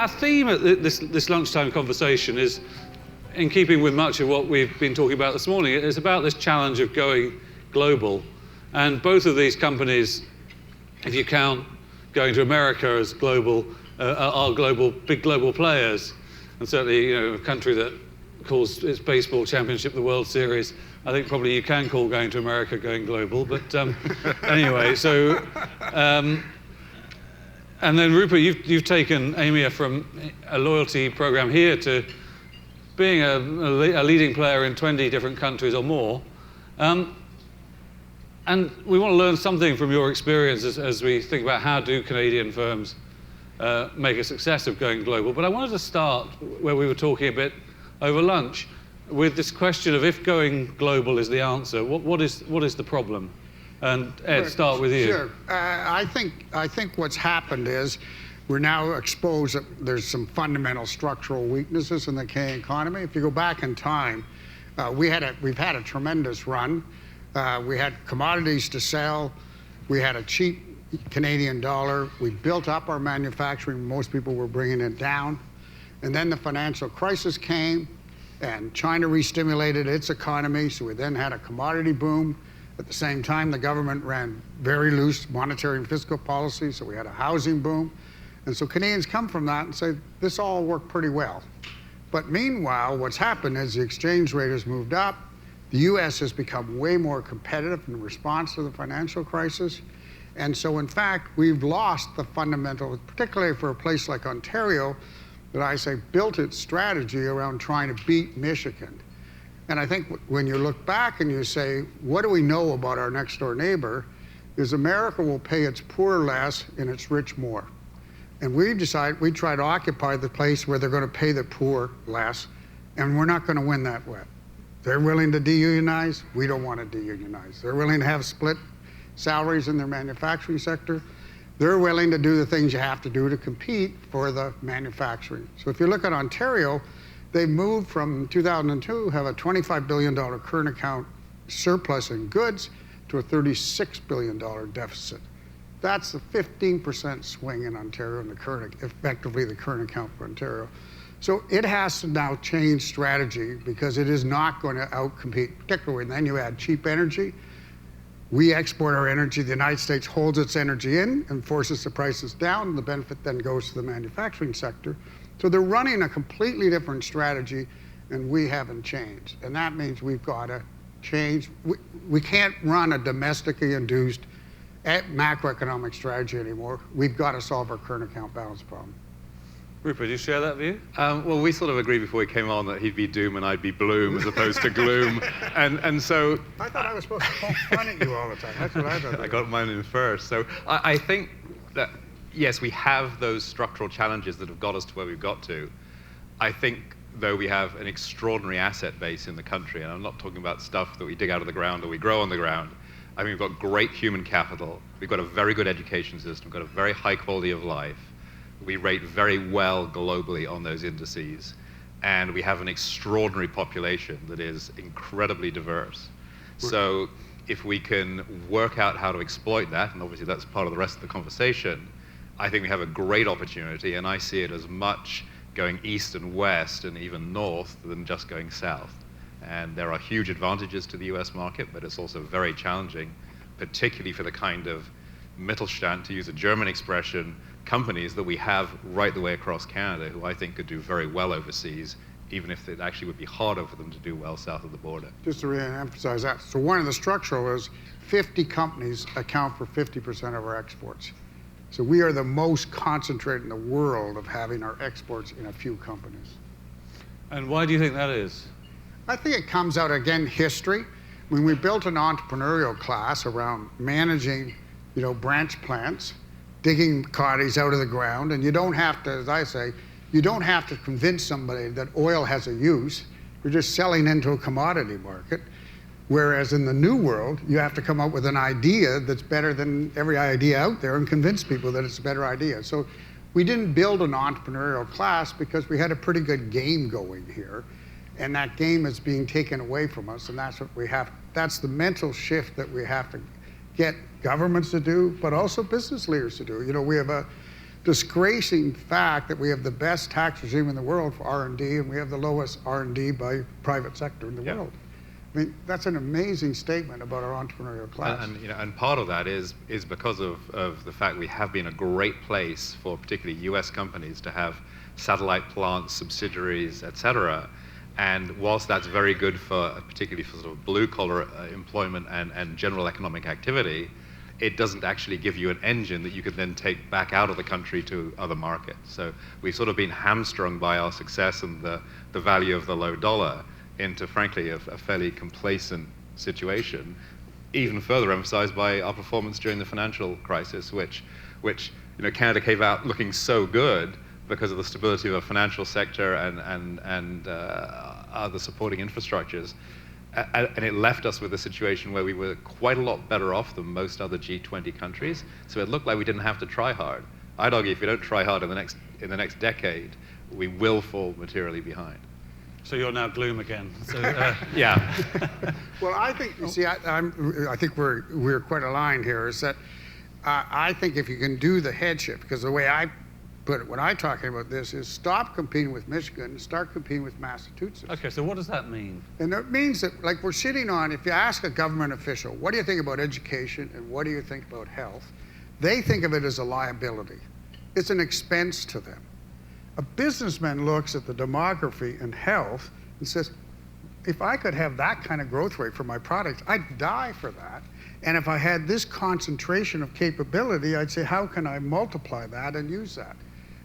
Our theme at this lunchtime conversation is in keeping with much of what we've been talking about this morning. It's about this challenge of going global. And both of these companies, if you count going to America as global, are big global players. And certainly, a country that calls its baseball championship the World Series, I think probably you can call going to America going global. But anyway, so... and then Rupert, you've taken EMEA from a loyalty program here to being a leading player in 20 different countries or more. And we want to learn something from your experience as we think about how do Canadian firms make a success of going global. But I wanted to start where we were talking a bit over lunch with this question of if going global is the answer, what is the problem? And Ed, start with you. Sure. I think what's happened is we're now exposed that there's some fundamental structural weaknesses in the Canadian economy. If you go back in time, we've had a tremendous run. We had commodities to sell. We had a cheap Canadian dollar. We built up our manufacturing. Most people were bringing it down. And then the financial crisis came, and China re-stimulated its economy, so we then had a commodity boom. At the same time, the government ran very loose monetary and fiscal policy, so we had a housing boom. And so Canadians come from that and say, this all worked pretty well. But meanwhile, what's happened is the exchange rate has moved up. The US has become way more competitive in response to the financial crisis. And so in fact, we've lost the fundamental, particularly for a place like Ontario, that I say built its strategy around trying to beat Michigan. And I think when you look back and you say, what do we know about our next door neighbor, is America will pay its poor less and its rich more. And we try to occupy the place where they're going to pay the poor less, and we're not going to win that way. They're willing to deunionize, we don't want to deunionize. They're willing to have split salaries in their manufacturing sector. They're willing to do the things you have to do to compete for the manufacturing. So if you look at Ontario, they moved from 2002, have a $25 billion current account surplus in goods to a $36 billion deficit. That's a 15% swing in Ontario in effectively the current account for Ontario. So it has to now change strategy because it is not going to outcompete, particularly when then you add cheap energy. We export our energy, the United States holds its energy in and forces the prices down, and the benefit then goes to the manufacturing sector. So they're running a completely different strategy, and we haven't changed. And that means we've got to change. We can't run a domestically induced macroeconomic strategy anymore. We've got to solve our current account balance problem. Rupert, do you share that view? Well, we sort of agreed before he came on that he'd be doom and I'd be bloom as opposed to gloom. And so... I thought I was supposed to poke fun at you all the time. That's what I thought. I got mine in first. So I think that, yes, we have those structural challenges that have got us to where we've got to. I think, though, we have an extraordinary asset base in the country, and I'm not talking about stuff that we dig out of the ground or we grow on the ground. I mean, we've got great human capital. We've got a very good education system. We've got a very high quality of life. We rate very well globally on those indices. And we have an extraordinary population that is incredibly diverse. So if we can work out how to exploit that, and obviously that's part of the rest of the conversation, I think we have a great opportunity, and I see it as much going east and west and even north than just going south. And there are huge advantages to the US market, but it's also very challenging, particularly for the kind of Mittelstand, to use a German expression, companies that we have right the way across Canada, who I think could do very well overseas, even if it actually would be harder for them to do well south of the border. Just to re-emphasize that, so one of the structural is 50 companies account for 50% of our exports. So we are the most concentrated in the world of having our exports in a few companies. And why do you think that is? I think it comes out, again, history. When we built an entrepreneurial class around managing, branch plants, digging commodities out of the ground, and you don't have to, as I say, you don't have to convince somebody that oil has a use. You're just selling into a commodity market. Whereas in the new world, you have to come up with an idea that's better than every idea out there and convince people that it's a better idea. So we didn't build an entrepreneurial class because we had a pretty good game going here. And that game is being taken away from us, and that's what we have. That's the mental shift that we have to get governments to do, but also business leaders to do. We have disgracing fact that we have the best tax regime in the world for R&D, and we have the lowest R&D by private sector in the world. I mean, that's an amazing statement about our entrepreneurial class. And part of that is because of the fact we have been a great place for particularly US companies to have satellite plants, subsidiaries, et cetera. And whilst that's very good for, particularly for sort of blue collar employment and general economic activity, it doesn't actually give you an engine that you could then take back out of the country to other markets. So we've sort of been hamstrung by our success and the value of the low dollar into, frankly, a fairly complacent situation, even further emphasized by our performance during the financial crisis, which Canada came out looking so good because of the stability of the financial sector and other supporting infrastructures. And it left us with a situation where we were quite a lot better off than most other G20 countries. So it looked like we didn't have to try hard. I'd argue if we don't try hard in the next decade, we will fall materially behind. So you're now gloom again. So, yeah. Well, I think, you see, I think we're quite aligned here, is that I think if you can do the headship, because the way I put it when I'm talking about this is stop competing with Michigan and start competing with Massachusetts. Okay, so what does that mean? And it means that, like, we're sitting on, if you ask a government official, what do you think about education and what do you think about health? They think of it as a liability. It's an expense to them. A businessman looks at the demography and health and says, if I could have that kind of growth rate for my products, I'd die for that. And if I had this concentration of capability, I'd say, how can I multiply that and use that?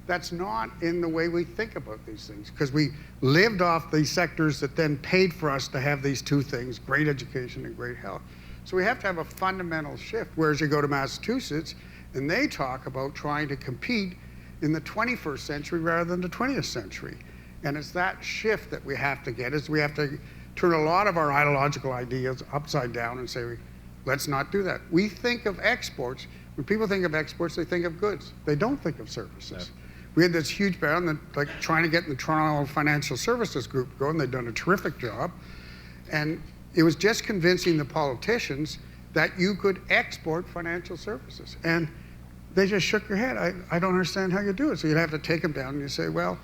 That's not in the way we think about these things, because we lived off these sectors that then paid for us to have these two things, great education and great health. So we have to have a fundamental shift, whereas you go to Massachusetts, and they talk about trying to compete in the 21st century rather than the 20th century. And it's that shift that we have to get, is we have to turn a lot of our ideological ideas upside down and say, let's not do that. We think of exports, when people think of exports, they think of goods. They don't think of services. No. We had this huge battle, like trying to get the Toronto Financial Services Group going. They've done a terrific job. And it was just convincing the politicians that you could export financial services. And they just shook their head. I don't understand how you do it. So you'd have to take them down and you say, well,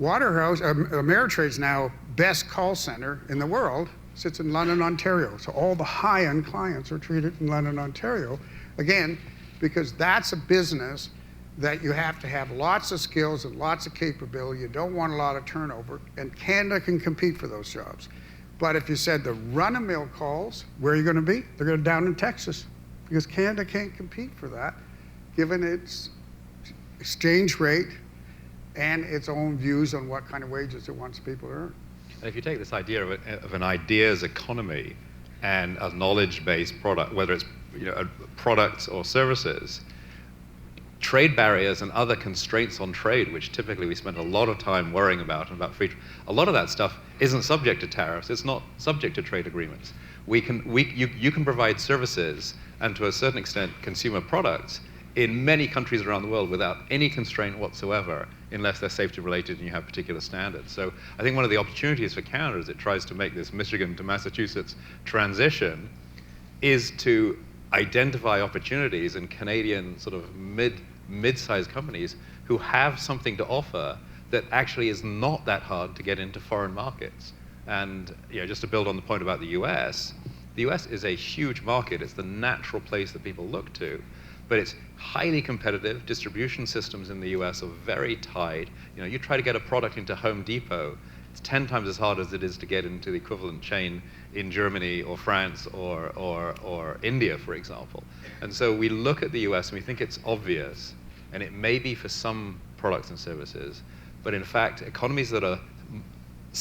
Waterhouse, Ameritrade's now best call center in the world, sits in London, Ontario. So all the high-end clients are treated in London, Ontario. Again, because that's a business that you have to have lots of skills and lots of capability. You don't want a lot of turnover, and Canada can compete for those jobs. But if you said the run-of-mill calls, where are you going to be? They're going to down in Texas, because Canada can't compete for that, given its exchange rate and its own views on what kind of wages it wants people to earn. And if you take this idea of an ideas economy and a knowledge-based product, whether it's products or services, trade barriers and other constraints on trade, which typically we spend a lot of time worrying about free trade, a lot of that stuff isn't subject to tariffs. It's not subject to trade agreements. You can provide services and, to a certain extent, consumer products in many countries around the world without any constraint whatsoever, unless they're safety related and you have particular standards. So I think one of the opportunities for Canada as it tries to make this Michigan to Massachusetts transition is to identify opportunities in Canadian sort of mid-sized companies who have something to offer that actually is not that hard to get into foreign markets. And just to build on the point about the US is a huge market. It's the natural place that people look to. But it's highly competitive. Distribution systems in the US are very tight. You try to get a product into Home Depot, it's 10 times as hard as it is to get into the equivalent chain in Germany or France or India, for example. And so we look at the US and we think it's obvious, and it may be for some products and services, but in fact, economies that are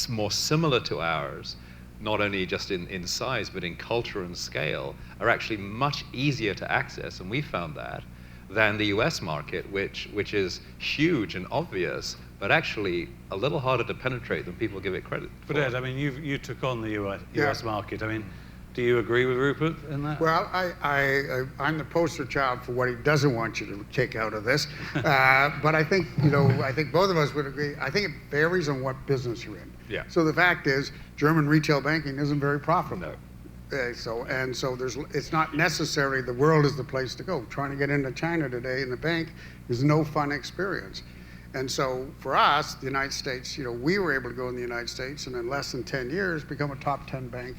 more similar to ours, not only just in size, but in culture and scale, are actually much easier to access, and we found that, than the US market, which is huge and obvious, but actually a little harder to penetrate than people give it credit for. But Ed, I mean, you took on the US market. I mean, do you agree with Rupert in that? Well, I'm the poster child for what he doesn't want you to take out of this. But I think, I think both of us would agree. I think it varies on what business you're in. Yeah. So the fact is, German retail banking isn't very profitable. No. So it's not necessarily the world is the place to go. Trying to get into China today in the bank is no fun experience. And so for us, the United States, we were able to go in the United States and in less than 10 years become a top 10 bank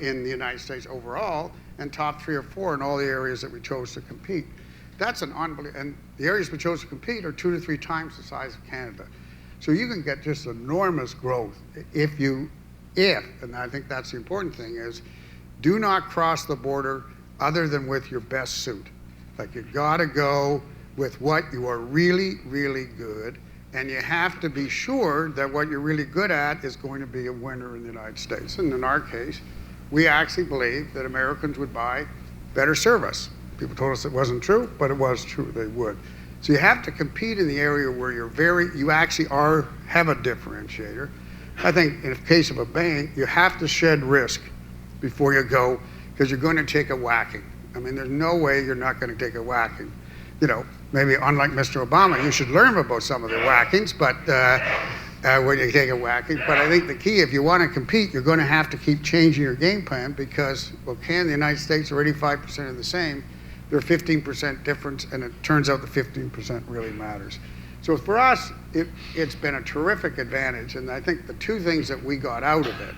in the United States overall, and top 3 or 4 in all the areas that we chose to compete. That's an unbelievable, and the areas we chose to compete are 2 to 3 times the size of Canada. So you can get just enormous growth if, and I think that's the important thing, is do not cross the border other than with your best suit. Like, you gotta go with what you are really, really good, and you have to be sure that what you're really good at is going to be a winner in the United States. And in our case, we actually believe that Americans would buy better service. People told us it wasn't true, but it was true, they would. So you have to compete in the area where you actually have a differentiator. I think in the case of a bank, you have to shed risk before you go, because you're going to take a whacking. I mean, there's no way you're not going to take a whacking. Maybe unlike Mr. Obama, you should learn about some of the whackings, but when you take a whacking. But I think the key, if you want to compete, you're going to have to keep changing your game plan, because, Canada and the United States are 85% of the same. They're 15% difference, and it turns out the 15% really matters. So for us, it's been a terrific advantage, and I think the two things that we got out of it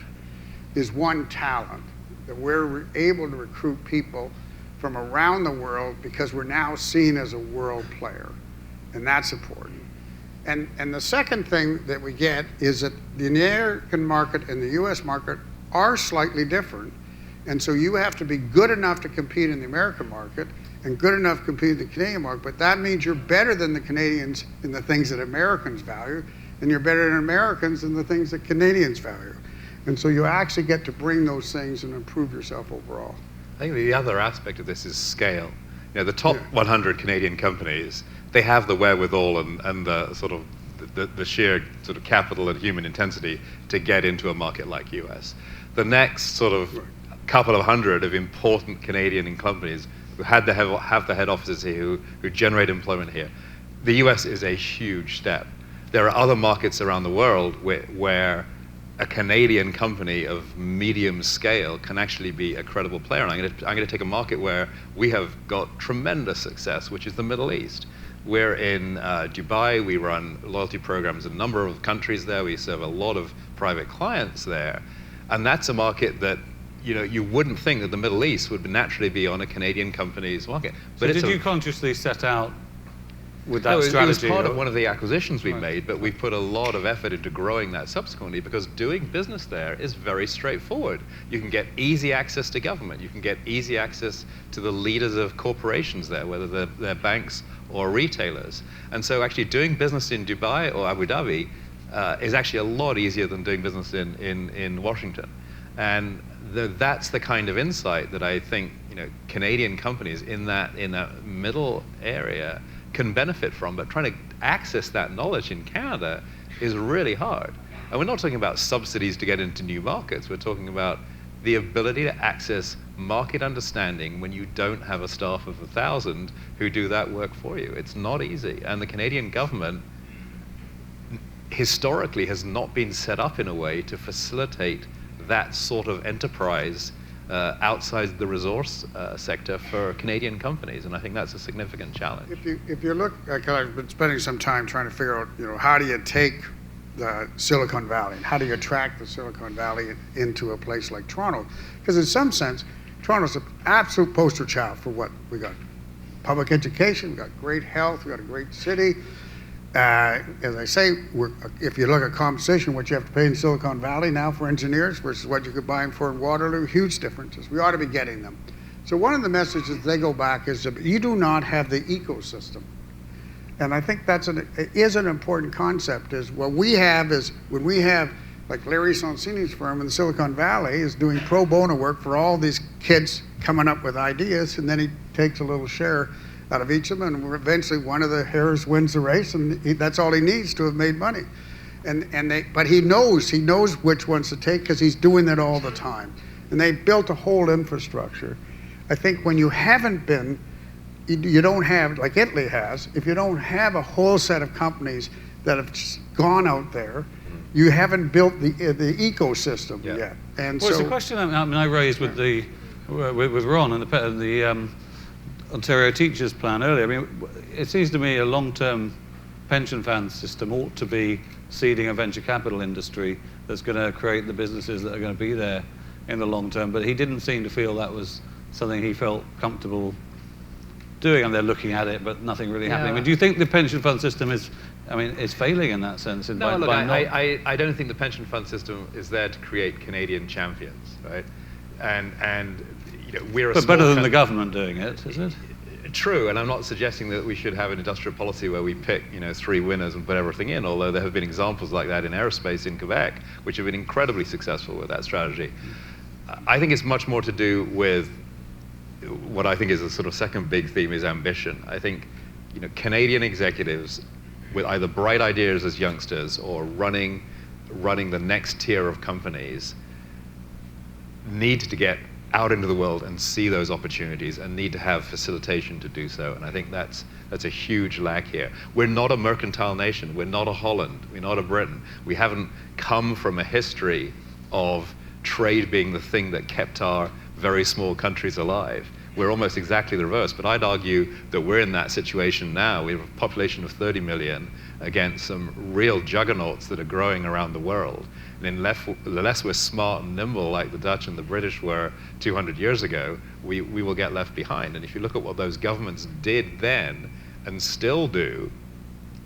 is, one, talent, that we're able to recruit people from around the world because we're now seen as a world player, and that's important. And the second thing that we get is that the American market and the US market are slightly different, and so you have to be good enough to compete in the American market and good enough to compete in the Canadian market, but that means you're better than the Canadians in the things that Americans value, and you're better than Americans in the things that Canadians value. And so you actually get to bring those things and improve yourself overall. I think the other aspect of this is scale. The top 100 Canadian companies, they have the wherewithal and the sort of the sheer sort of capital and human intensity to get into a market like US. The next sort of couple of hundred of important Canadian companies who have the head offices here, who generate employment here. The US is a huge step. There are other markets around the world where a Canadian company of medium scale can actually be a credible player. And I'm going to take a market where we have got tremendous success, which is the Middle East. We're in Dubai. We run loyalty programs in a number of countries there. We serve a lot of private clients there. And that's a market that you wouldn't think that the Middle East would naturally be on a Canadian company's market. But did you consciously set out with that strategy? It was part of one of the acquisitions we made, but we put a lot of effort into growing that subsequently, because doing business there is very straightforward. You can get easy access to government. You can get easy access to the leaders of corporations there, whether they're banks or retailers. And so actually doing business in Dubai or Abu Dhabi is actually a lot easier than doing business in Washington. And that's the kind of insight that I think Canadian companies in that middle area can benefit from, but trying to access that knowledge in Canada is really hard. And we're not talking about subsidies to get into new markets. We're talking about the ability to access market understanding when you don't have a staff of 1,000 who do that work for you. It's not easy. And the Canadian government historically has not been set up in a way to facilitate that sort of enterprise outside the resource sector for Canadian companies, and I think that's a significant challenge. If you look, I've been spending some time trying to figure out, how do you take the Silicon Valley, and how do you attract the Silicon Valley into a place like Toronto? Because in some sense, Toronto's an absolute poster child for what we got. Public education, we got great health, we got a great city. As I say, if you look at compensation, what you have to pay in Silicon Valley now for engineers versus what you could buy them for in Waterloo, huge differences. We ought to be getting them. So one of the messages they go back is that you do not have the ecosystem. And I think that's is an important concept, is what we have is when we have, like Larry Sonsini's firm in the Silicon Valley is doing pro bono work for all these kids coming up with ideas, and then he takes a little share out of each of them, and eventually one of the hares wins the race, and that's all he needs to have made money. But he knows which ones to take because he's doing that all the time. And they built a whole infrastructure. I think when you haven't been, you don't have, like Italy has, if you don't have a whole set of companies that have gone out there you haven't built the ecosystem Yeah. yet. And Well, it's so a question I raised with with Ron and the Ontario Teachers Plan earlier. I mean, it seems to me a long-term pension fund system ought to be seeding a venture capital industry that's going to create the businesses that are going to be there in the long term. But he didn't seem to feel that was something he felt comfortable doing, and they're looking at it, but nothing really happening. I mean, do you think the pension fund system is failing in that sense? No, look, I don't think the pension fund system is there to create Canadian champions, right? And you know, we're a But small better than the country. government doing it, is it? True, and I'm not suggesting that we should have an industrial policy where we pick, 3 winners and put everything in, although there have been examples like that in aerospace in Quebec, which have been incredibly successful with that strategy. I think it's much more to do with what I think is a sort of second big theme is ambition. I think, Canadian executives with either bright ideas as youngsters or running the next tier of companies need to get out into the world and see those opportunities and need to have facilitation to do so. And I think that's a huge lack here. We're not a mercantile nation. We're not a Holland. We're not a Britain. We haven't come from a history of trade being the thing that kept our very small countries alive. We're almost exactly the reverse, but I'd argue that we're in that situation now. We have a population of 30 million against some real juggernauts that are growing around the world. And unless we're smart and nimble like the Dutch and the British were 200 years ago, we will get left behind. And if you look at what those governments did then and still do,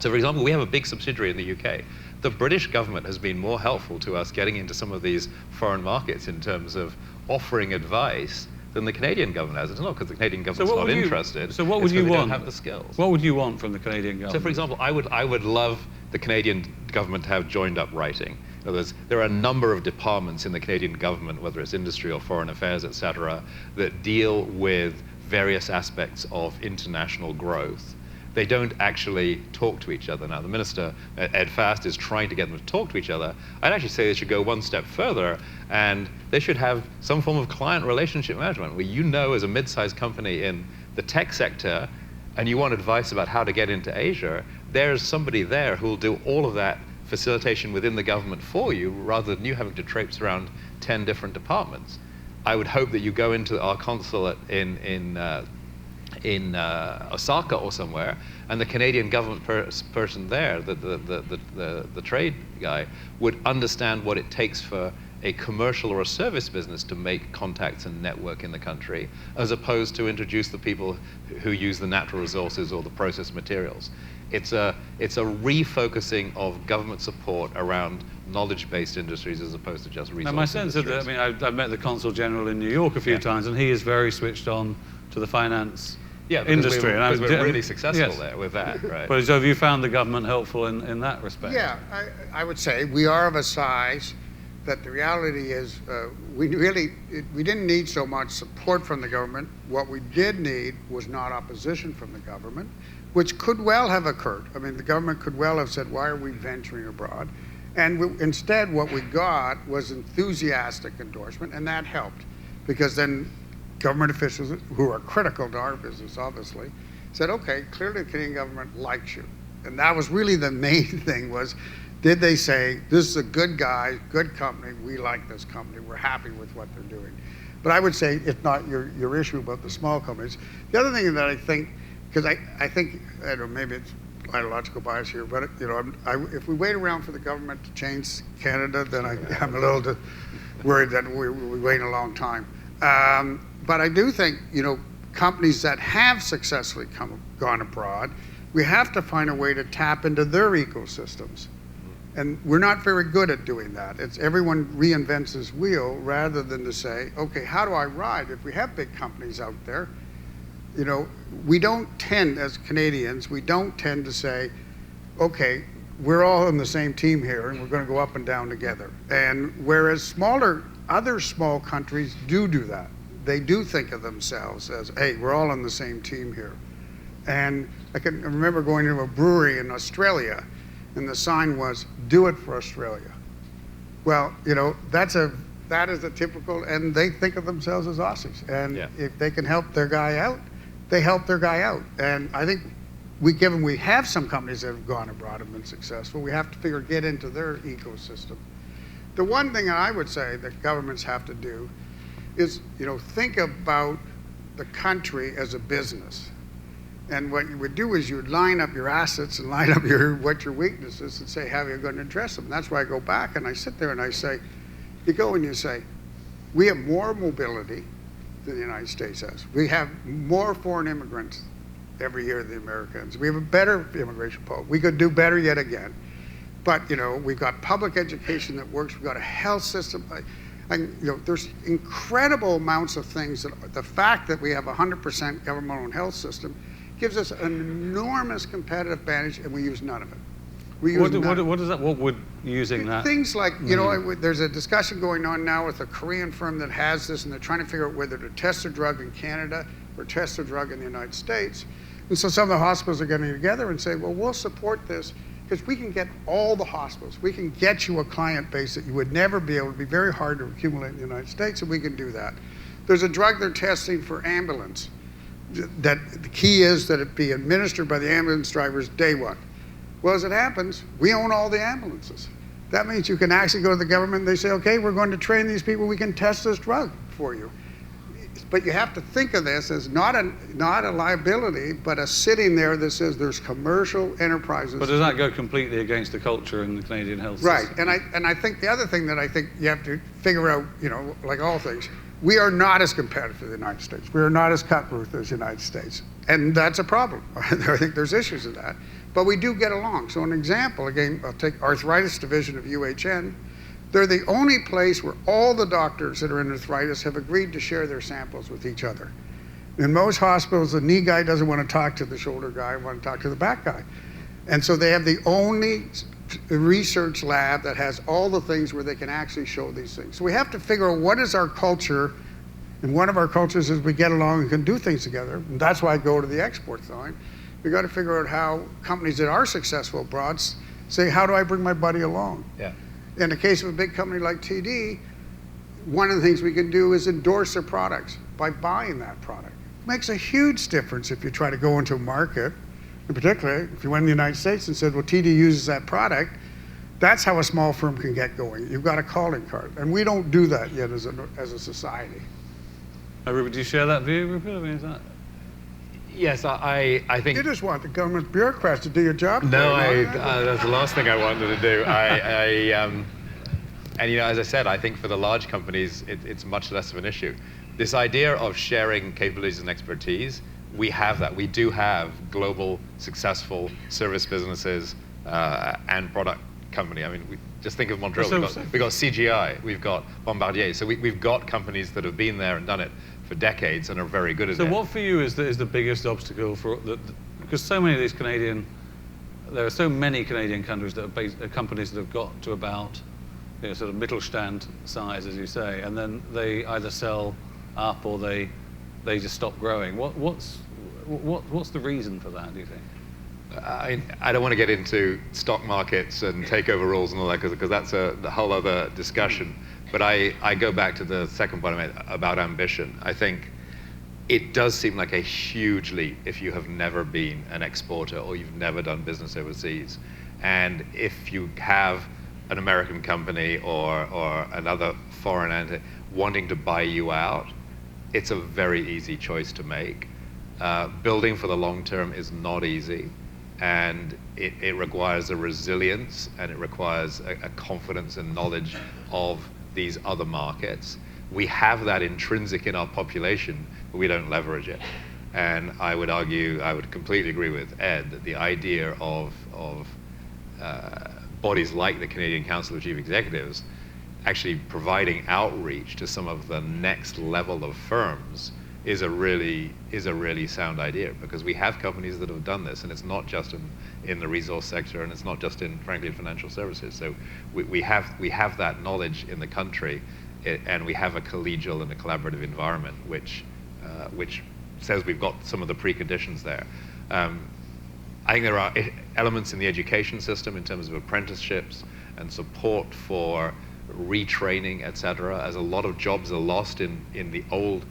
so for example, we have a big subsidiary in the UK. The British government has been more helpful to us getting into some of these foreign markets in terms of offering advice than the Canadian government has. It's not because the Canadian government's not interested. So what would you They want? don't have the skills. What would you want from the Canadian government? So, for example, I would love the Canadian government to have joined up writing. In other words, there are a number of departments in the Canadian government, whether it's industry or foreign affairs, et cetera, that deal with various aspects of international growth. They don't actually talk to each other. Now, the minister, Ed Fast, is trying to get them to talk to each other. I'd actually say they should go one step further, and they should have some form of client relationship management, where as a mid-sized company in the tech sector, and you want advice about how to get into Asia, there's somebody there who will do all of that facilitation within the government for you, rather than you having to traipse around 10 different departments. I would hope that you go into our consulate in Osaka or somewhere, and the Canadian government person there, the trade guy, would understand what it takes for a commercial or a service business to make contacts and network in the country, as opposed to introduce the people who use the natural resources or the processed materials. It's a refocusing of government support around knowledge-based industries as opposed to just resource Now, my sense is industries. that, I've met the Consul General in New York a few times, and he is very switched on to the finance industry. Because we're really successful there with that, right? But so have you found the government helpful in that respect? yeah, I would say we are of a size that the reality is we didn't need so much support from the government. What we did need was not opposition from the government, which could well have occurred. I mean, the government could well have said, why are we venturing abroad? And instead, what we got was enthusiastic endorsement, and that helped, because then government officials, who are critical to our business, obviously, said, okay, clearly the Canadian government likes you. And that was really the main thing was, did they say, this is a good guy, good company, we like this company, we're happy with what they're doing. But I would say, if not your issue about the small companies, the other thing that I think, because I think, I don't know, maybe it's ideological bias here, but if we wait around for the government to change Canada, then I'm a little worried that we're waiting a long time. But I do think, companies that have successfully gone abroad, we have to find a way to tap into their ecosystems. And we're not very good at doing that. It's everyone reinvents his wheel rather than to say, okay, how do I ride? If we have big companies out there, we don't tend, as Canadians, we don't tend to say, okay, we're all on the same team here and we're going to go up and down together. And whereas other small countries do that. They do think of themselves as, hey, we're all on the same team here. And I can remember going to a brewery in Australia, and the sign was, do it for Australia. Well, that is a typical, and they think of themselves as Aussies. And if they can help their guy out, they help their guy out. And I think given we have some companies that have gone abroad and been successful, we have to get into their ecosystem. The one thing I would say that governments have to do is, think about the country as a business. And what you would do is you would line up your assets and line up what your weaknesses and say, how are you going to address them? That's why I go back and I sit there and I say, you go and you say, we have more mobility than the United States has. We have more foreign immigrants every year than the Americans. We have a better immigration policy. We could do better yet again. But, we've got public education that works. We've got a health system. There's incredible amounts of things that the fact that we have a 100% government-owned health system gives us an enormous competitive advantage, and we use none of it. What would using that? Things like, there's a discussion going on now with a Korean firm that has this, and they're trying to figure out whether to test a drug in Canada or test a drug in the United States. And so some of the hospitals are getting together and say, well, we'll support this because we can get all the hospitals. We can get you a client base that you would never be able to, be very hard to accumulate in the United States, and we can do that. There's a drug they're testing for ambulance. That the key is that it be administered by the ambulance drivers day one. Well, as it happens, we own all the ambulances. That means you can actually go to the government and they say, okay, we're going to train these people, we can test this drug for you. But you have to think of this as not a liability, but a sitting there that says there's commercial enterprises. But does that go completely against the culture in the Canadian health system? Right, and I think the other thing that I think you have to figure out, like all things, we are not as competitive as the United States. We are not as cutthroat as the United States. And that's a problem. I think there's issues with that. But we do get along. So an example, again, I'll take Arthritis Division of UHN. They're the only place where all the doctors that are in arthritis have agreed to share their samples with each other. In most hospitals, the knee guy doesn't want to talk to the shoulder guy, want to talk to the back guy. And so they have the only research lab that has all the things where they can actually show these things. So we have to figure out what is our culture, and one of our cultures is we get along and can do things together. And that's why I go to the export side. We got to figure out how companies that are successful abroad say, how do I bring my buddy along? Yeah. In the case of a big company like TD, one of the things we can do is endorse their products by buying that product. It makes a huge difference if you try to go into a market, in particular, if you went in the United States and said, well, TD uses that product, that's how a small firm can get going. You've got a calling card. And we don't do that yet as a society. Rupert, do you share that view, Rupert? I mean, is that... Yes, I think... You just want the government bureaucrats to do your job. No, that's the last thing I wanted to do. And as I said, I think for the large companies, it's much less of an issue. This idea of sharing capabilities and expertise, we have that. We do have global, successful service businesses and product company. I mean, just think of Montreal. We've got CGI, we've got Bombardier. So we've got companies that have been there and done it for decades and are very good at it. So what for you is the biggest obstacle for because so many of these there are so many Canadian countries that are companies that have got to about sort of Mittelstand size, as you say, and then they either sell up or they just stop growing. What's the reason for that, do you think? I don't want to get into stock markets and takeover rules and all that because that's a whole other discussion. But I go back to the second point I made about ambition. I think it does seem like a huge leap if you have never been an exporter or you've never done business overseas. And if you have an American company or another foreign entity wanting to buy you out, it's a very easy choice to make. Building for the long term is not easy. And it requires a resilience and it requires a confidence and knowledge of these other markets. We have that intrinsic in our population, but we don't leverage it. And I would argue, I would completely agree with Ed, that the idea of bodies like the Canadian Council of Chief Executives actually providing outreach to some of the next level of firms is a really sound idea, because we have companies that have done this, and it's not just in the resource sector, and it's not just in, frankly, in financial services. So we have that knowledge in the country, and we have a collegial and a collaborative environment, which says we've got some of the preconditions there. I think there are elements in the education system in terms of apprenticeships and support for retraining, et cetera, as a lot of jobs are lost in the old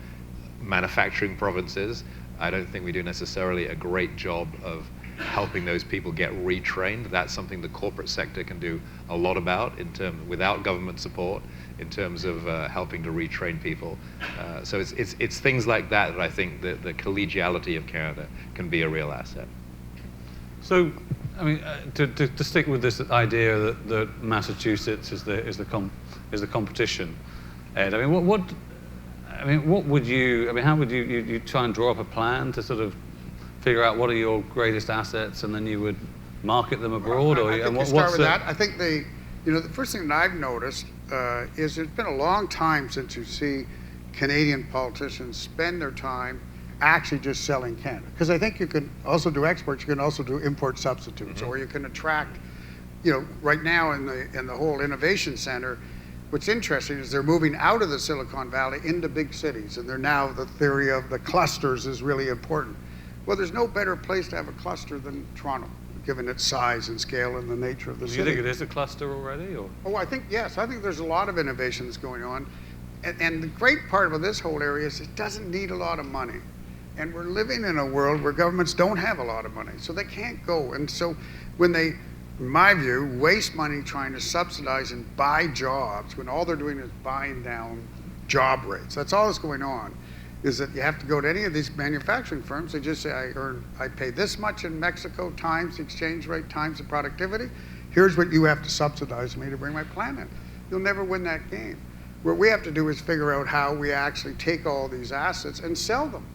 manufacturing provinces. I don't think we do necessarily a great job of helping those people get retrained. That's something the corporate sector can do a lot about without government support in terms of helping to retrain people. So it's things like that that I think that the collegiality of Canada can be a real asset. So, I mean, to stick with this idea that Massachusetts is the competition, Ed. I mean, what would you? I mean, how would you try and draw up a plan to sort of figure out what are your greatest assets, and then you would market them abroad? I think start with that. I think the first thing that I've noticed is it's been a long time since you see Canadian politicians spend their time actually just selling Canada. Because I think you can also do exports, you can also do import substitutes, or you can attract, right now in the whole innovation center, what's interesting is they're moving out of the Silicon Valley into big cities, and they're now, the theory of the clusters is really important. Well, there's no better place to have a cluster than Toronto, given its size and scale and the nature of the city. Do you think it is a cluster already? Or? Oh, I think, yes. I think there's a lot of innovations going on. And the great part about this whole area is it doesn't need a lot of money. And we're living in a world where governments don't have a lot of money, so they can't go. And so when they, in my view, waste money trying to subsidize and buy jobs, when all they're doing is buying down job rates, that's all that's going on, is that you have to go to any of these manufacturing firms, they just say, I pay this much in Mexico times the exchange rate times the productivity. Here's what you have to subsidize me to bring my plant in. You'll never win that game. What we have to do is figure out how we actually take all these assets and sell them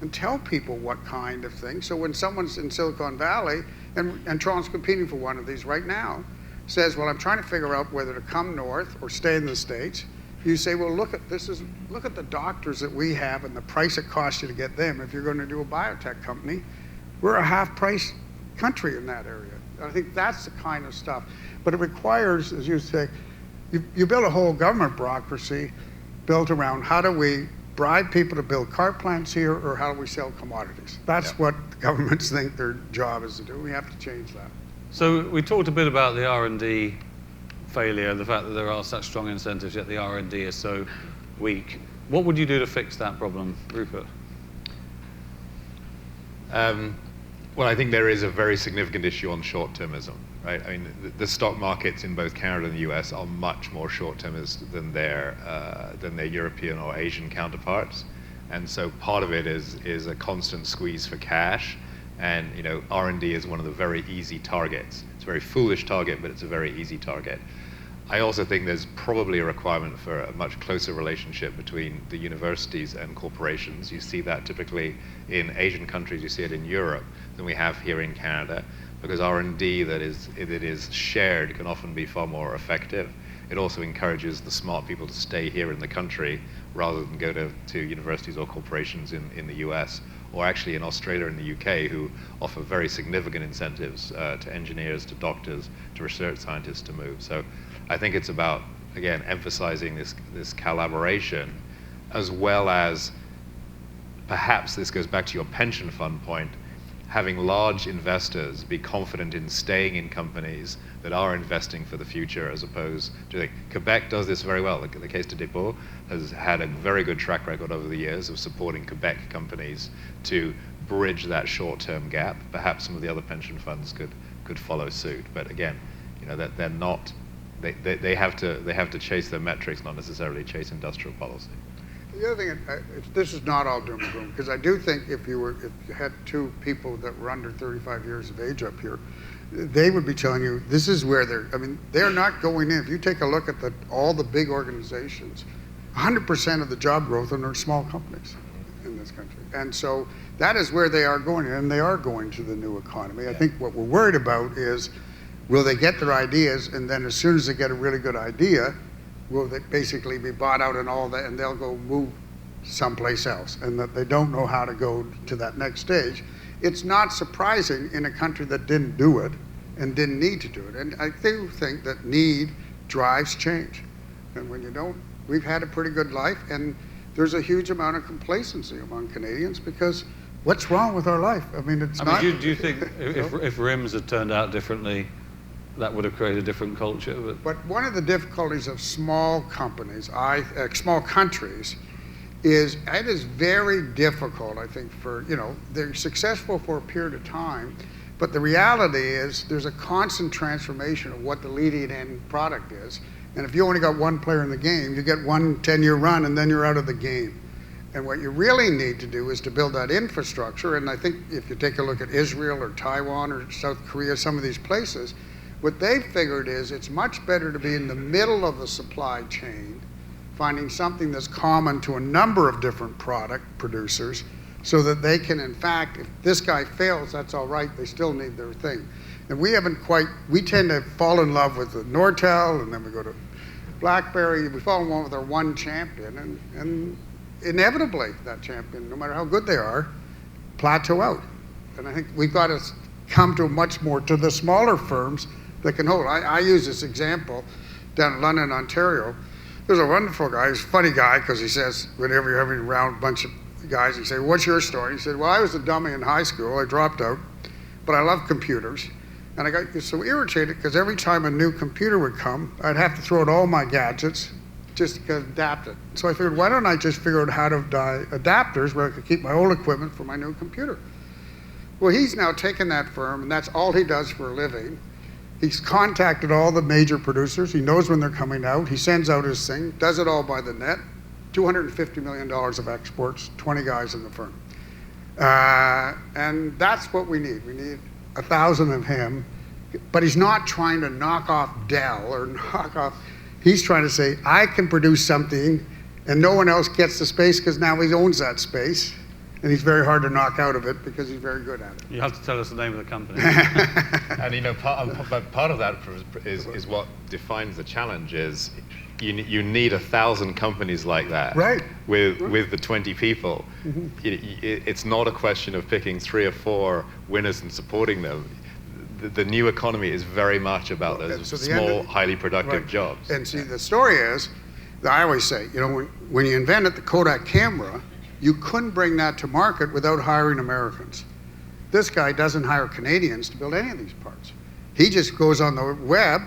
and tell people what kind of thing. So when someone's in Silicon Valley, and Toronto's competing for one of these right now, says, well, I'm trying to figure out whether to come north or stay in the States, you say, well, look at the doctors that we have and the price it costs you to get them. If you're going to do a biotech company, we're a half-price country in that area. I think that's the kind of stuff. But it requires, as you say, you build a whole government bureaucracy built around how do we bribe people to build car plants here, or how do we sell commodities? That's what the governments think their job is to do. We have to change that. So we talked a bit about the R&D failure, the fact that there are such strong incentives, yet the R&D is so weak. What would you do to fix that problem, Rupert? Well, I think there is a very significant issue on short-termism, right? I mean, the stock markets in both Canada and the US are much more short-termist than their European or Asian counterparts. And so part of it is a constant squeeze for cash. And R&D is one of the very easy targets. It's a very foolish target, but it's a very easy target. I also think there's probably a requirement for a much closer relationship between the universities and corporations. You see that typically in Asian countries, you see it in Europe, than we have here in Canada, because R&D that is shared can often be far more effective. It also encourages the smart people to stay here in the country rather than go to universities or corporations in the US, or actually in Australia and the UK, who offer very significant incentives to engineers, to doctors, to research scientists to move. So I think it's about, again, emphasizing this collaboration, as well as, perhaps this goes back to your pension fund point, having large investors be confident in staying in companies that are investing for the future, as opposed to, Quebec does this very well. The Caisse de dépôt has had a very good track record over the years of supporting Quebec companies to bridge that short-term gap. Perhaps some of the other pension funds could follow suit. But again, that they're not, they have to chase their metrics, not necessarily chase industrial policy. The other thing, this is not all doom and gloom, because I do think if you had two people that were under 35 years of age up here, they would be telling you this is where they're not going in. If you take a look at all the big organizations, 100% of the job growth are in small companies in this country. And so that is where they are going, and they are going to the new economy. I think what we're worried about is, will they get their ideas, and then as soon as they get a really good idea, will they basically be bought out and all that, and they'll go move someplace else, and that they don't know how to go to that next stage. It's not surprising in a country that didn't do it and didn't need to do it. And I do think that need drives change. And when you don't, we've had a pretty good life, and there's a huge amount of complacency among Canadians, because what's wrong with our life? I mean, it's not. Do you think if RIMS had turned out differently, that would have created a different culture? But one of the difficulties of small companies, small countries, is it is very difficult, I think, they're successful for a period of time, But the reality is there's a constant transformation of what the leading end product is. And if you only got one player in the game, you get one 10-year run and then you're out of the game. And what you really need to do is to build that infrastructure. And I think if you take a look at Israel or Taiwan or South Korea, some of these places, what they've figured is it's much better to be in the middle of the supply chain, finding something that's common to a number of different product producers, so that they can, in fact, if this guy fails, that's all right, they still need their thing. And we tend to fall in love with the Nortel, and then we go to BlackBerry, we fall in love with our one champion, and inevitably that champion, no matter how good they are, plateau out. And I think we've got to come to much more to the smaller firms that can hold. I use this example down in London, Ontario. There's a wonderful guy, he's a funny guy, because he says, whenever you're having around a bunch of guys, he say, what's your story? He said, well, I was a dummy in high school, I dropped out, but I love computers. And I got so irritated because every time a new computer would come, I'd have to throw out all my gadgets just to adapt it. So I figured, why don't I just figure out how to buy adapters where I could keep my old equipment for my new computer? Well, he's now taken that firm, and that's all he does for a living. He's contacted all the major producers. He knows when they're coming out. He sends out his thing, does it all by the net. $250 million of exports, 20 guys in the firm. And that's what we need. We need 1,000 of him. But he's not trying to knock off Dell or knock off, he's trying to say, I can produce something and no one else gets the space because now he owns that space. And he's very hard to knock out of it because he's very good at it. You have to tell us the name of the company. And part of that is what defines the challenge is you need 1,000 companies like that, right? With the 20 people. Mm-hmm. It's not a question of picking 3 or 4 winners and supporting them. The new economy is very much about those small, highly productive jobs. And see, the story is, I always say, when you invented the Kodak camera, you couldn't bring that to market without hiring Americans. This guy doesn't hire Canadians to build any of these parts. He just goes on the web,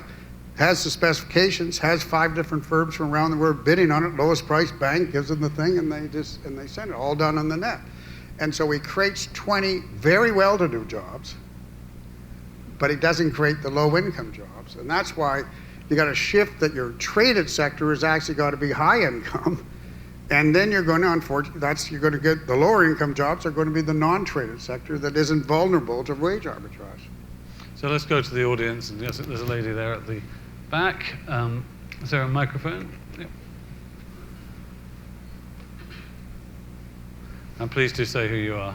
has the specifications, has 5 different firms from around the world bidding on it, lowest price, bang, gives them the thing, and they send it, all done on the net. And so he creates 20 very well-to-do jobs, but he doesn't create the low-income jobs. And that's why you got to shift that your traded sector has actually got to be high income. And then you're going to, unfortunately, you're going to get the lower income jobs are going to be the non-traded sector that isn't vulnerable to wage arbitrage. So let's go to the audience. And yes, there's a lady there at the back. Is there a microphone? Yep. And please do say who you are.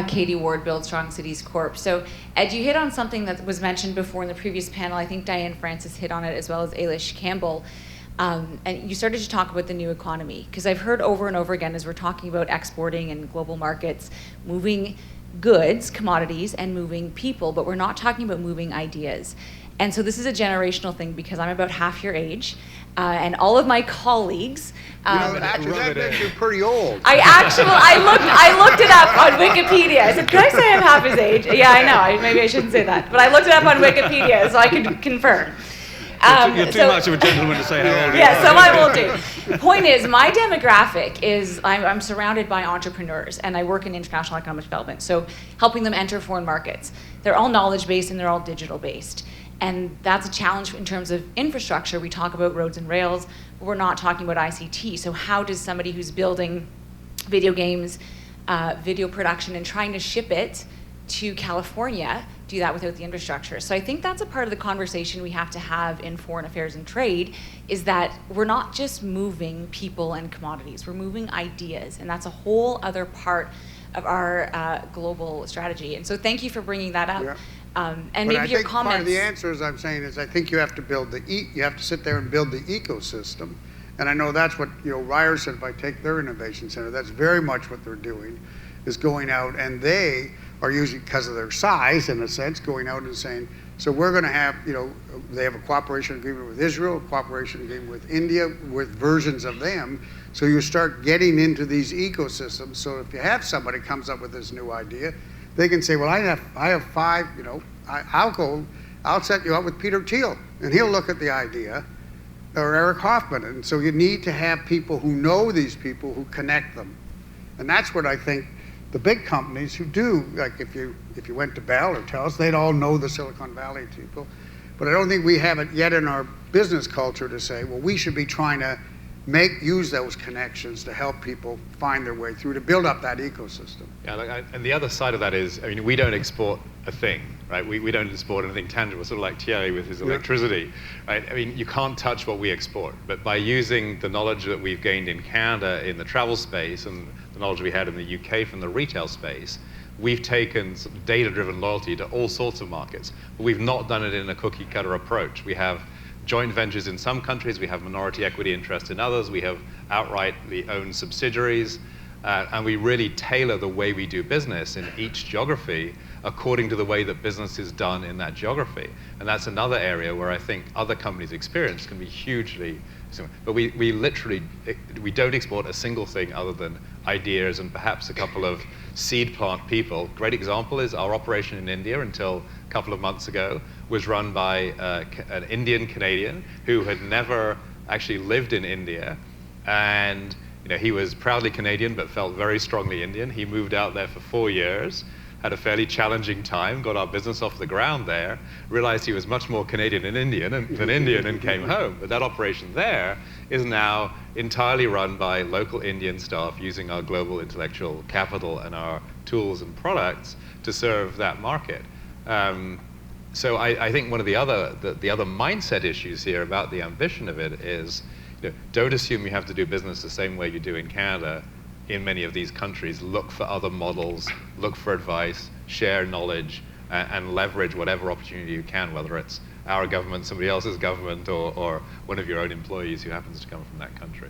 Katie Ward, Build Strong Cities Corp. So, Ed, you hit on something that was mentioned before in the previous panel. I think Diane Francis hit on it as well as Ailish Campbell. And you started to talk about the new economy, because I've heard over and over again as we're talking about exporting and global markets, moving goods, commodities, and moving people, but we're not talking about moving ideas. And so this is a generational thing because I'm about half your age, and all of my colleagues. Actually, that makes you pretty old. I looked it up on Wikipedia. I said, "Can I say I'm half his age?" Yeah, I know. Maybe I shouldn't say that, but I looked it up on Wikipedia so I could confirm. You're too much of a gentleman to say how old you are. Yeah, so I will do. The point is, my demographic is I'm surrounded by entrepreneurs, and I work in international economic development, so helping them enter foreign markets. They're all knowledge-based and they're all digital-based. And that's a challenge in terms of infrastructure. We talk about roads and rails, but we're not talking about ICT. So how does somebody who's building video games, video production, and trying to ship it to California do that without the infrastructure? So I think that's a part of the conversation we have to have in foreign affairs and trade, is that we're not just moving people and commodities, we're moving ideas, and that's a whole other part of our global strategy. And so thank you for bringing that up. Yeah. And but maybe I your think comments. part of the answer, as I'm saying, is I think you have to build you have to sit there and build the ecosystem. And I know that's what Ryerson, if I take their innovation center, that's very much what they're doing, is going out, and they are usually, because of their size, in a sense, going out and saying, so we're going to have, they have a cooperation agreement with Israel, a cooperation agreement with India, with versions of them. So you start getting into these ecosystems. So if you have somebody comes up with this new idea, they can say, well, I have 5, I'll set you up with Peter Thiel, and he'll look at the idea, or Eric Hoffman. And so you need to have people who know these people who connect them. And that's what I think the big companies who do, like if you went to Bell or Telus, they'd all know the Silicon Valley people. But I don't think we have it yet in our business culture to say, well, we should be trying to use those connections to help people find their way through, to build up that ecosystem. Yeah, and the other side of that is, I mean, we don't export a thing, right? We don't export anything tangible, sort of like Thierry with his electricity, right? I mean, you can't touch what we export, but by using the knowledge that we've gained in Canada in the travel space and the knowledge we had in the UK from the retail space, we've taken data-driven loyalty to all sorts of markets, but we've not done it in a cookie-cutter approach. We have joint ventures in some countries, we have minority equity interest in others, we have outrightly owned subsidiaries, and we really tailor the way we do business in each geography according to the way that business is done in that geography. And that's another area where I think other companies' experience can be hugely similar. But we literally, we don't export a single thing other than ideas and perhaps a couple of seed plant people. Great example is our operation in India until a couple of months ago was run by an Indian Canadian who had never actually lived in India, and he was proudly Canadian but felt very strongly Indian. He moved out there for 4 years, had a fairly challenging time, got our business off the ground there, realized he was much more Canadian than Indian and came home. But that operation there is now entirely run by local Indian staff using our global intellectual capital and our tools and products to serve that market. So I think one of the other mindset issues here about the ambition of it is, don't assume you have to do business the same way you do in Canada. In many of these countries, look for other models, look for advice, share knowledge, and leverage whatever opportunity you can, whether it's our government, somebody else's government, or one of your own employees who happens to come from that country.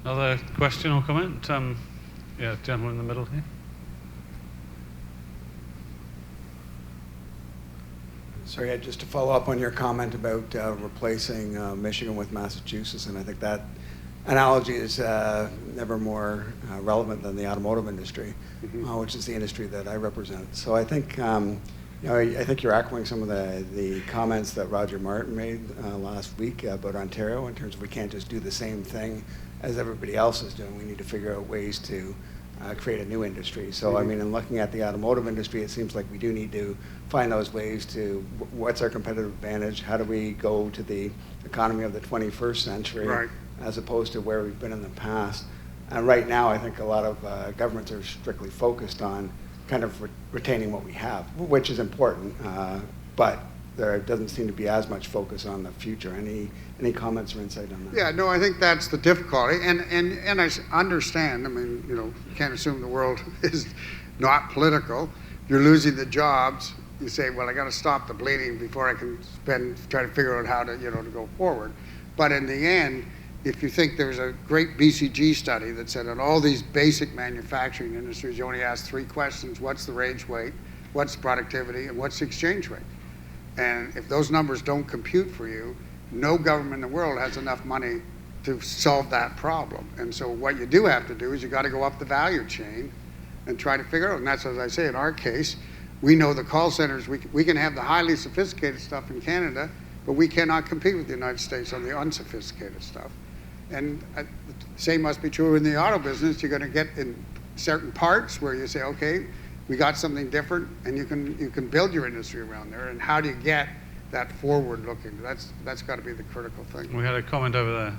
Another question or comment? Yeah, gentleman in the middle here. Sorry, just to follow up on your comment about replacing Michigan with Massachusetts, and I think that analogy is never more relevant than the automotive industry, which is the industry that I represent. So I think, I think you're echoing some of the comments that Roger Martin made last week about Ontario in terms of we can't just do the same thing as everybody else is doing. We need to figure out ways to create a new industry. So I mean, in looking at the automotive industry, it seems like we do need to find those ways to what's our competitive advantage, how do we go to the economy of the 21st century, Right. as opposed to where we've been in the past. And right now, I think a lot of governments are strictly focused on kind of retaining what we have, which is important, but there doesn't seem to be as much focus on the future. Any comments or insight on that? Yeah, no, I think that's the difficulty, and I understand. I mean, you can't assume the world is not political. You're losing the jobs. You say, well, I got to stop the bleeding before I can try to figure out how to, to go forward. But in the end, if you think there's a great BCG study that said in all these basic manufacturing industries, you only ask 3 questions: what's the wage weight, what's the productivity, and what's the exchange rate? And if those numbers don't compute for you, no government in the world has enough money to solve that problem. And so what you do have to do is you got to go up the value chain and try to figure out. And that's, as I say, in our case, we know the call centers, we can have the highly sophisticated stuff in Canada, but we cannot compete with the United States on the unsophisticated stuff. And the same must be true in the auto business. You're going to get in certain parts where you say, okay, we got something different, and you can build your industry around there. And how do you get that forward looking? That's got to be the critical thing. We had a comment over there.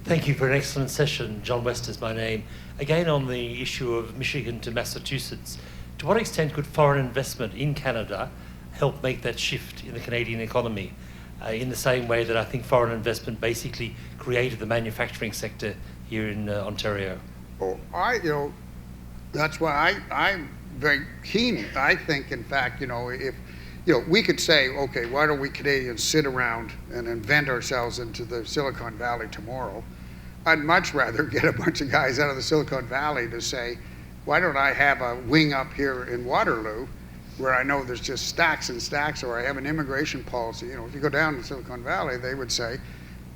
Thank you for an excellent session. John West is my name. Again, on the issue of Michigan to Massachusetts, to what extent could foreign investment in Canada help make that shift in the Canadian economy in the same way that I think foreign investment basically created the manufacturing sector here in Ontario? Oh, that's why I'm very keen. I think, in fact, if we could say, okay, why don't we Canadians sit around and invent ourselves into the Silicon Valley tomorrow? I'd much rather get a bunch of guys out of the Silicon Valley to say, why don't I have a wing up here in Waterloo where I know there's just stacks and stacks, or I have an immigration policy. If you go down to Silicon Valley, they would say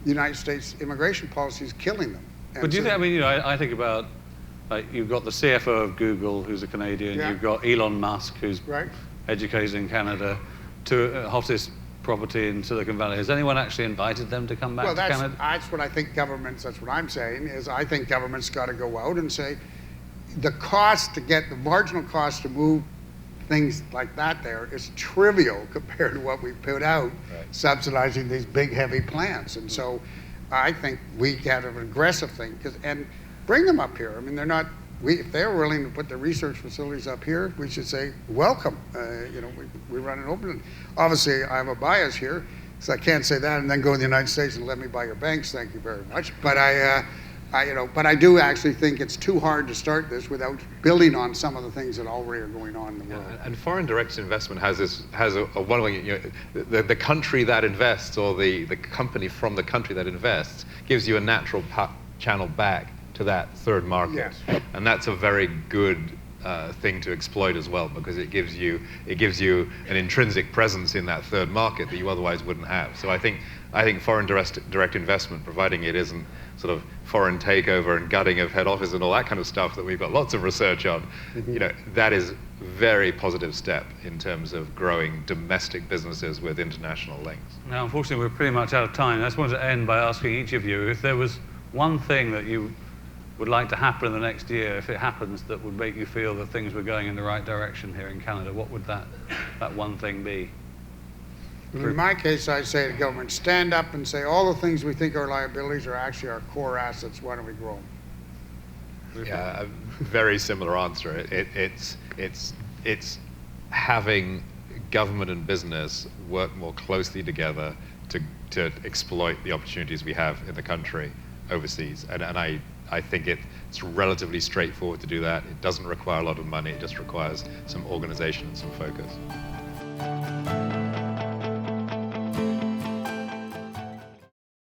the United States immigration policy is killing them. But do you think, I think about, you've got the CFO of Google, who's a Canadian, Yeah. you've got Elon Musk, who's Right. educated in Canada, to hottest property in Silicon Valley. Has anyone actually invited them to come back Well, to Canada? that's what I think governments, that's what I'm saying, is I think government's got to go out and say, the marginal cost to move things like that there is trivial compared to what we put out subsidizing these big, heavy plants. And so I think we have an aggressive thing, and bring them up here. I mean, if they're willing to put the research facilities up here, we should say, welcome. We run it open. And obviously, I have a bias here, so I can't say that and then go to the United States and let me buy your banks, thank you very much. But I do actually think it's too hard to start this without building on some of the things that already are going on in the world. And foreign direct investment has a one way. The country that invests, or the company from the country that invests, gives you a natural channel back to that third market. Yes. And that's a very good thing to exploit as well, because it gives you an intrinsic presence in that third market that you otherwise wouldn't have. So I think foreign direct investment, providing it isn't sort of foreign takeover and gutting of head office and all that kind of stuff that we've got lots of research on, that is a very positive step in terms of growing domestic businesses with international links. Now, unfortunately, we're pretty much out of time. I just wanted to end by asking each of you if there was one thing that you would like to happen in the next year, if it happens, that would make you feel that things were going in the right direction here in Canada, what would that one thing be? In my case, I say to government, stand up and say all the things we think are liabilities are actually our core assets. Why don't we grow them? Yeah, a very similar answer. It's having government and business work more closely together to exploit the opportunities we have in the country overseas. And I think it's relatively straightforward to do that. It doesn't require a lot of money. It just requires some organization and some focus.